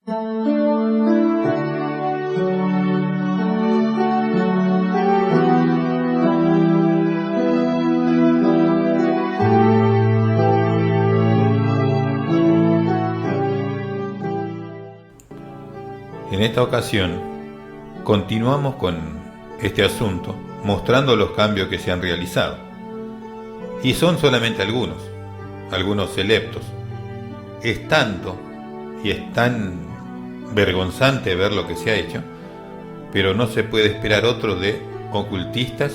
En esta ocasión, continuamos con este asunto, mostrando los cambios que se han realizado. Y son solamente algunos selectos. Es tanto y es tan vergonzante ver lo que se ha hecho, pero no se puede esperar otro de ocultistas,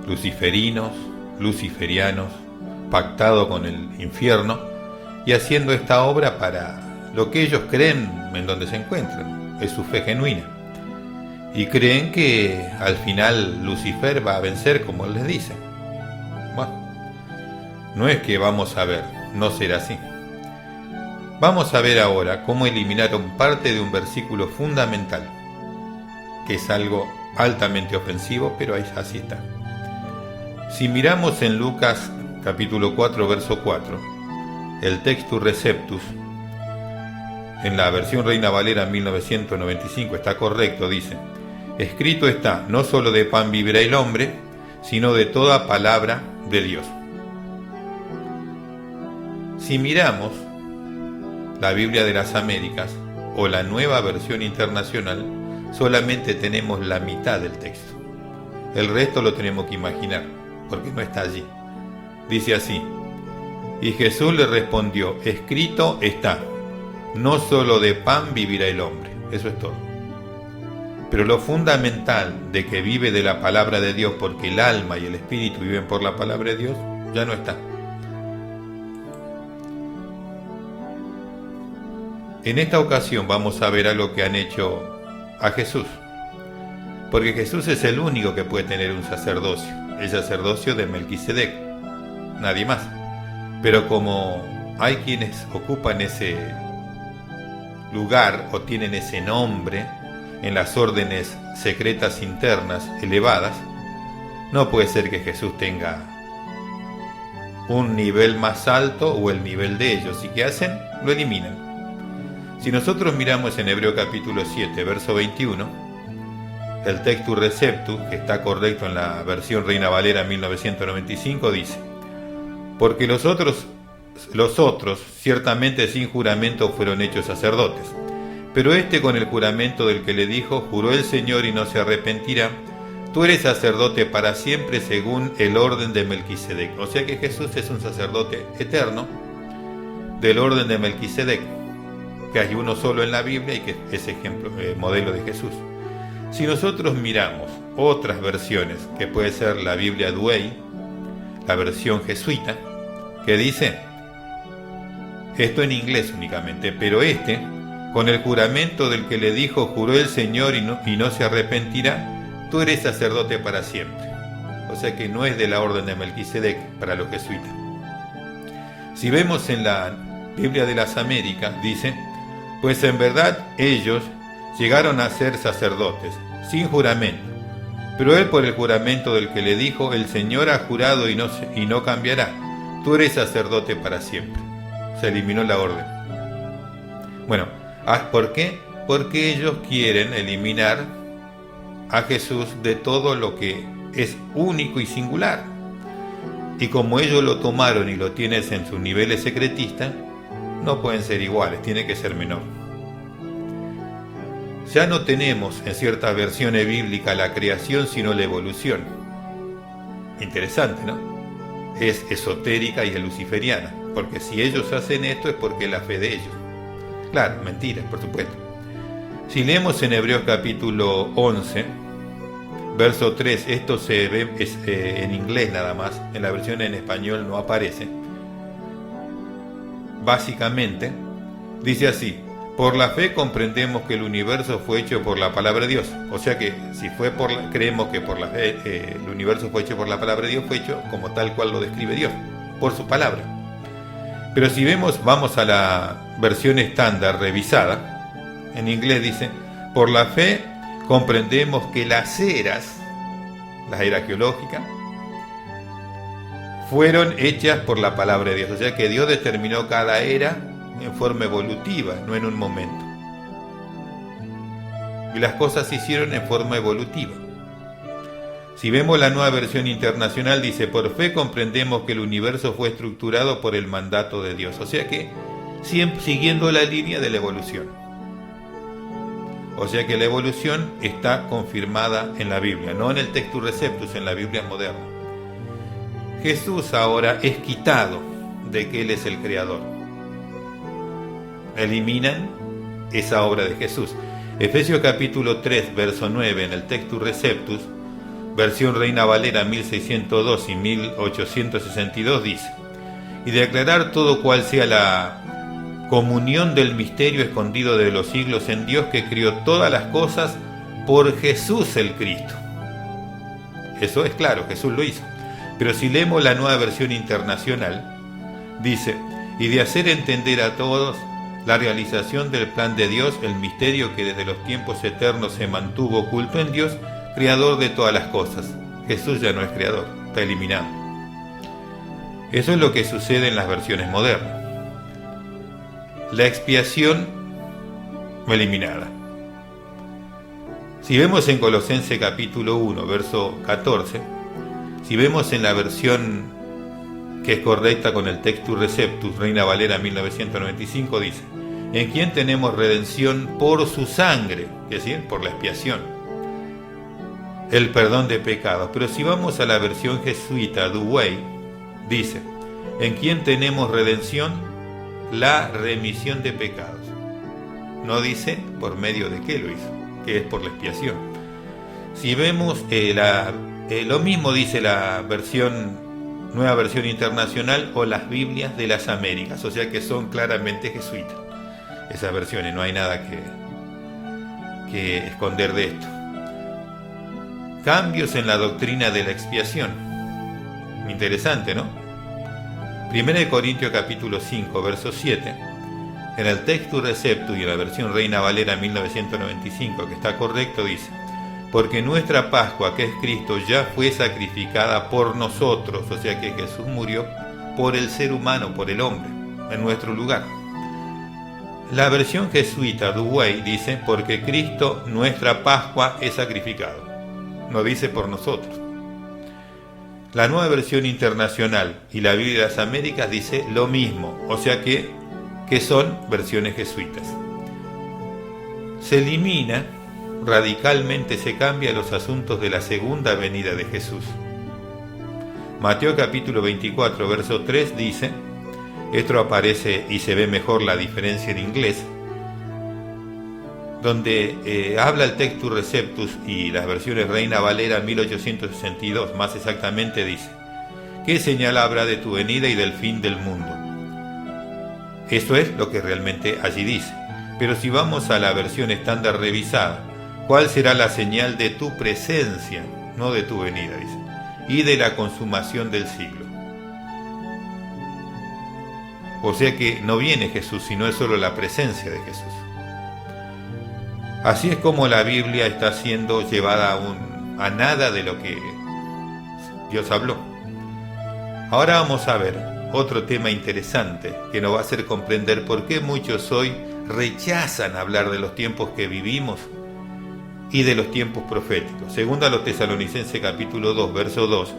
luciferinos, luciferianos, pactado con el infierno y haciendo esta obra para lo que ellos creen en donde se encuentran, es su fe genuina. Y creen que al final Lucifer va a vencer, como él les dice. Bueno, no es que vamos a ver, no será así. Vamos a ver ahora cómo eliminaron parte de un versículo fundamental, que es algo altamente ofensivo, pero así está. Si miramos en Lucas capítulo 4, verso 4, el Textus Receptus, en la versión Reina Valera 1995 está correcto, dice: escrito está, no solo de pan vivirá el hombre, sino de toda palabra de Dios. Si miramos la Biblia de las Américas o la Nueva Versión Internacional, solamente tenemos la mitad del texto. El resto lo tenemos que imaginar, porque no está allí. Dice así: y Jesús le respondió, escrito está, no solo de pan vivirá el hombre. Eso es todo. Pero lo fundamental de que vive de la palabra de Dios, porque el alma y el espíritu viven por la palabra de Dios, ya no está. En esta ocasión vamos a ver algo que han hecho a Jesús, porque Jesús es el único que puede tener un sacerdocio, el sacerdocio de Melquisedec, nadie más. Pero como hay quienes ocupan ese lugar o tienen ese nombre en las órdenes secretas internas elevadas, no puede ser que Jesús tenga un nivel más alto o el nivel de ellos. ¿Y qué hacen? Lo eliminan. Si nosotros miramos en Hebreo capítulo 7, verso 21, el Textus Receptus, que está correcto en la versión Reina Valera 1995, dice: porque los otros ciertamente sin juramento fueron hechos sacerdotes, pero este con el juramento del que le dijo, juró el Señor y no se arrepentirá, tú eres sacerdote para siempre según el orden de Melquisedec. O sea que Jesús es un sacerdote eterno del orden de Melquisedec, que hay uno solo en la Biblia y que es ejemplo, modelo de Jesús. Si nosotros miramos otras versiones, que puede ser la Biblia Douay, la versión jesuita, que dice esto en inglés únicamente, pero con el juramento del que le dijo, juró el Señor y no se arrepentirá, tú eres sacerdote para siempre. O sea que no es de la orden de Melquisedec para los jesuitas. Si vemos en la Biblia de las Américas, dice, pues en verdad ellos llegaron a ser sacerdotes, sin juramento, pero él por el juramento del que le dijo, el Señor ha jurado y no cambiará, tú eres sacerdote para siempre. Se eliminó la orden. Bueno, ¿por qué? Porque ellos quieren eliminar a Jesús de todo lo que es único y singular. Y como ellos lo tomaron y lo tienen en sus niveles secretistas, no pueden ser iguales, tiene que ser menor. Ya no tenemos en ciertas versiones bíblicas la creación, sino la evolución. Interesante, ¿no? Es esotérica y es luciferiana, porque si ellos hacen esto es porque es la fe de ellos. Claro, mentira, por supuesto. Si leemos en Hebreos capítulo 11, verso 3, esto se ve en inglés nada más, en la versión en español no aparece. Básicamente, dice así: por la fe comprendemos que el universo fue hecho por la palabra de Dios. O sea que si creemos que por la fe el universo fue hecho por la palabra de Dios, fue hecho como tal cual lo describe Dios, por su palabra. Pero si vamos a la versión estándar revisada, en inglés dice, por la fe comprendemos que las eras geológicas, fueron hechas por la palabra de Dios. O sea que Dios determinó cada era en forma evolutiva, no en un momento. Y las cosas se hicieron en forma evolutiva. Si vemos la Nueva Versión Internacional, dice: por fe comprendemos que el universo fue estructurado por el mandato de Dios. O sea que siempre siguiendo la línea de la evolución. O sea que la evolución está confirmada en la Biblia, no en el Textus Receptus, en la Biblia moderna. Jesús ahora es quitado de que Él es el Creador. Eliminan esa obra de Jesús. Efesios capítulo 3, verso 9, en el Textus Receptus, versión Reina Valera 1602 y 1862, dice: y de aclarar todo cual sea la comunión del misterio escondido de los siglos en Dios, que crió todas las cosas por Jesús el Cristo. Eso es claro, Jesús lo hizo. Pero si leemos la Nueva Versión Internacional, dice: y de hacer entender a todos la realización del plan de Dios, el misterio que desde los tiempos eternos se mantuvo oculto en Dios, creador de todas las cosas. Jesús ya no es creador, está eliminado. Eso es lo que sucede en las versiones modernas. La expiación eliminada. Si vemos en Colosenses capítulo 1, verso 14, si vemos en la versión que es correcta con el Textus Receptus, Reina Valera 1995, dice: en quien tenemos redención por su sangre, es decir, por la expiación, el perdón de pecados. Pero si vamos a la versión jesuita, Douay, dice: en quien tenemos redención, la remisión de pecados. No dice por medio de qué lo hizo, que es por la expiación. Si vemos lo mismo dice la Nueva Versión Internacional o las Biblias de las Américas, o sea que son claramente jesuitas esas versiones, no hay nada que esconder de esto. Cambios en la doctrina de la expiación. Interesante, ¿no? 1 Corintios capítulo 5, verso 7, en el Textus Receptus y en la versión Reina Valera 1995, que está correcto, dice: porque nuestra Pascua, que es Cristo, ya fue sacrificada por nosotros. O sea que Jesús murió por el ser humano, por el hombre, en nuestro lugar. La versión jesuita Douay dice: porque Cristo, nuestra Pascua, es sacrificado. No dice por nosotros. La Nueva Versión Internacional y la Biblia de las Américas dice lo mismo. O sea que son versiones jesuitas. Se elimina, radicalmente se cambia los asuntos de la segunda venida de Jesús. Mateo capítulo 24, verso 3 dice, esto aparece y se ve mejor la diferencia en inglés, donde habla el Textus Receptus y las versiones Reina Valera 1862, más exactamente dice: ¿qué señal habrá de tu venida y del fin del mundo? Eso es lo que realmente allí dice. Pero si vamos a la versión estándar revisada, ¿cuál será la señal de tu presencia? No de tu venida, dice, y de la consumación del siglo. O sea que no viene Jesús, sino es solo la presencia de Jesús. Así es como la Biblia está siendo llevada a nada de lo que Dios habló. Ahora vamos a ver otro tema interesante que nos va a hacer comprender por qué muchos hoy rechazan hablar de los tiempos que vivimos y de los tiempos proféticos. Según a los Tesalonicenses capítulo 2, verso 2,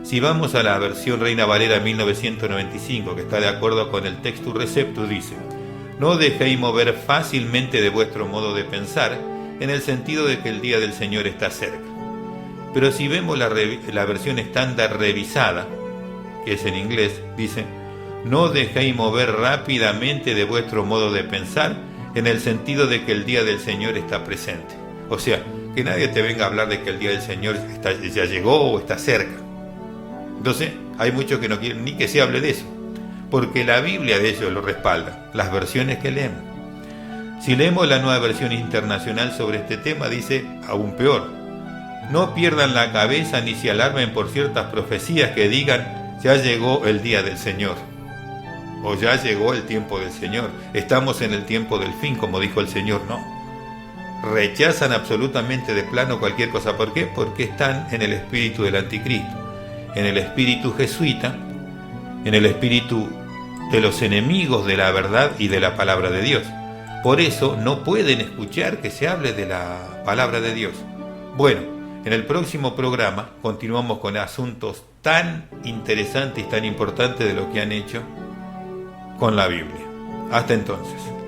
si vamos a la versión Reina Valera 1995, que está de acuerdo con el Textus Receptus, dice: no dejéis mover fácilmente de vuestro modo de pensar, en el sentido de que el día del Señor está cerca. Pero si vemos la versión estándar revisada, que es en inglés, dice: no dejéis mover rápidamente de vuestro modo de pensar, en el sentido de que el día del Señor está presente. O sea, que nadie te venga a hablar de que el día del Señor ya llegó o está cerca. Entonces, hay muchos que no quieren ni que se hable de eso, porque la Biblia de ellos lo respalda, las versiones que leemos. Si leemos la Nueva Versión Internacional sobre este tema, dice aún peor: no pierdan la cabeza ni se alarmen por ciertas profecías que digan ya llegó el día del Señor, o ya llegó el tiempo del Señor, estamos en el tiempo del fin, como dijo el Señor. No, rechazan absolutamente de plano cualquier cosa. ¿Por qué? Porque están en el espíritu del anticristo, en el espíritu jesuita, en el espíritu de los enemigos de la verdad y de la palabra de Dios. Por eso no pueden escuchar que se hable de la palabra de Dios. Bueno, en el próximo programa continuamos con asuntos tan interesantes y tan importantes de lo que han hecho con la Biblia. Hasta entonces.